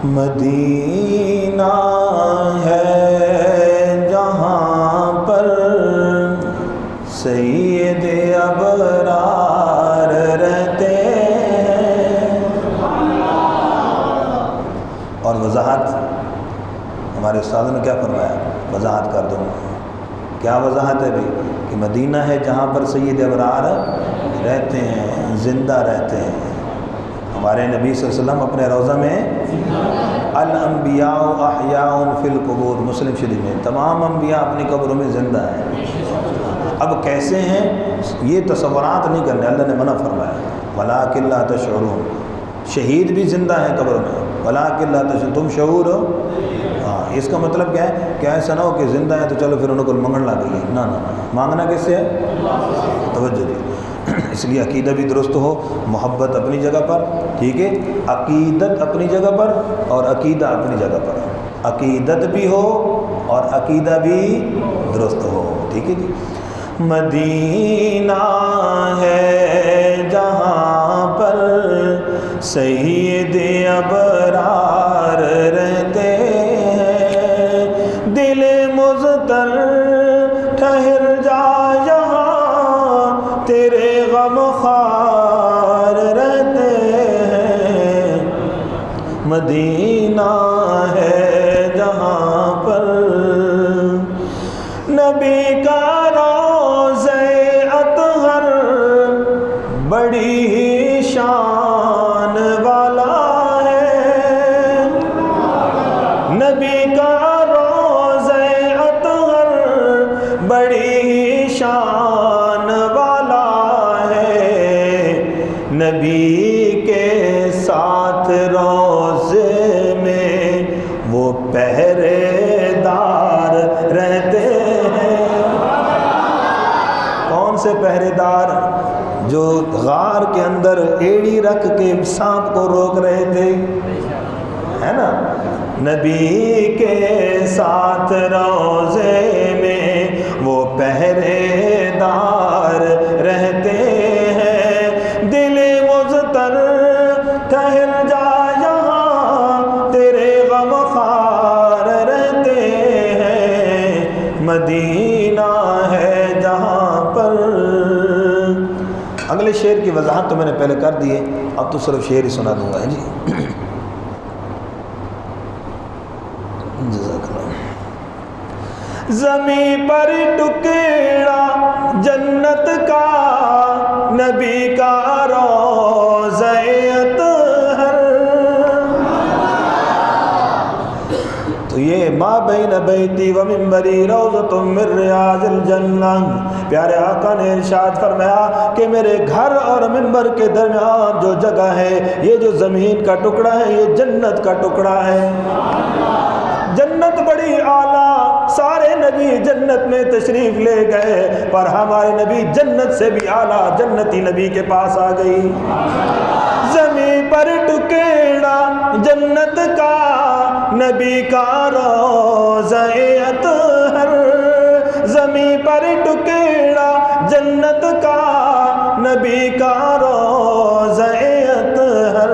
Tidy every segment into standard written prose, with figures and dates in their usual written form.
مدینہ ہے جہاں پر سید ابرار رہتے ہیں. اور وضاحت ہمارے استادوں نے کیا فرمایا؟ وضاحت کر دوں. کیا وضاحت ہے بھائی؟ کہ مدینہ ہے جہاں پر سید ابرار رہتے ہیں، زندہ رہتے ہیں. ہمارے نبی صلی اللہ علیہ وسلم اپنے روضہ میں الانبیاء احیاء فی القبور، مسلم شریف میں تمام انبیاء اپنی قبروں میں زندہ ہیں. اب کیسے ہیں یہ تصورات نہیں کرنے، اللہ نے منع فرمایا وَلَٰكِن لَا تَشْعُرُونَ. شہید بھی زندہ ہیں قبر میں، وَلَٰكِن لَا تَشْعُرُونَ. تم شعور ہو؟ ہاں. اس کا مطلب کیا ہے؟ کیا ایسا نہ ہو کہ زندہ ہے تو چلو پھر انہوں کو منگن لگ گئی. نہ مانگنا کس سے ہے؟ توجہ دی. اس لیے عقیدہ بھی درست ہو، محبت اپنی جگہ پر، ٹھیک ہے، عقیدت اپنی جگہ پر اور عقیدہ اپنی جگہ پر. عقیدت بھی ہو اور عقیدہ بھی درست ہو، ٹھیک ہے جی. مدینہ ہے جہاں پر سید ابرار رہتے ہیں، دل مضطر ٹھہر جا یہاں تیرے غم خوار رہتے ہیں. مدینہ ہے جہاں پر نبی کا بڑی ہی شان والا ہے. نبی کا روضہ اطہر بڑی ہی شان والا ہے. نبی کے ساتھ روضے میں وہ پہرے دار رہتے ہیں. کون سے پہرے دار؟ جو غار کے اندر ایڑی رکھ کے سانپ کو روک رہے تھے، ہے نا. نبی کے ساتھ روضے میں وہ پہرے دار رہتے ہیں. دل مضطر ٹھہر جا یہاں تیرے غم خوار رہتے ہیں. مدینہ ہے جہاں پر. اگلے شعر کی وضاحت تو میں نے پہلے کر دی ہے، اب تو صرف شعر ہی سنا دوں گا جی. جزاک اللہ. زمین پر ٹکڑا جنت کا نبی کا روضہ اطہر. تو یہ ما بین بیتی و منبری روضۃ من ریاض الجنہ. پیارے آقا نے ارشاد فرمایا کہ میرے گھر اور منبر کے درمیان جو جگہ ہے، یہ جو زمین کا ٹکڑا ہے، یہ جنت کا ٹکڑا ہے. جنت بڑی اعلیٰ، سارے نبی جنت میں تشریف لے گئے، پر ہمارے نبی جنت سے بھی اعلیٰ جنتی نبی کے پاس آ گئی. زمین پر ٹکڑا جنت کا نبی کا روضہ اطہر. زمین پر ٹکڑا جنت کا نبی کا روضہ اطہر.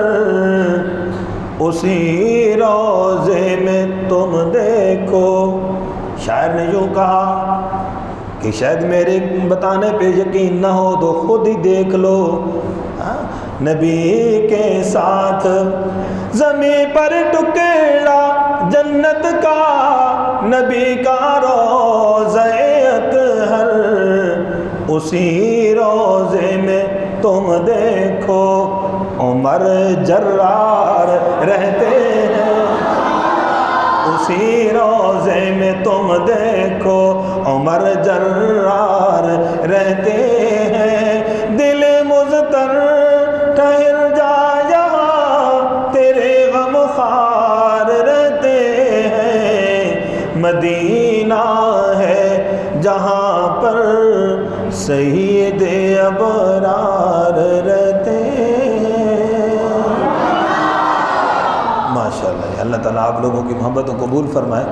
اسی روضے میں تم دیکھو. شاعر نے یوں کہا کہ شاید میرے بتانے پہ یقین نہ ہو تو خود ہی دیکھ لو. نبی کے ساتھ زمین پر ٹکڑا جنت کا نبی کا روضہ اطہر. اسی روضے میں تم دیکھو عمر جرار رہتے ہیں. اسی روضے میں تم دیکھو عمر جرار رہتے ہیں. دل مضطر ٹھہر جا یہاں تیرے غم خوار رہتے ہیں. مدینہ ہے جہاں پر سید ابرار رہتے ہیں. ماشاءاللہ. اللہ تعالیٰ آپ لوگوں کی محبت کو قبول فرمائے.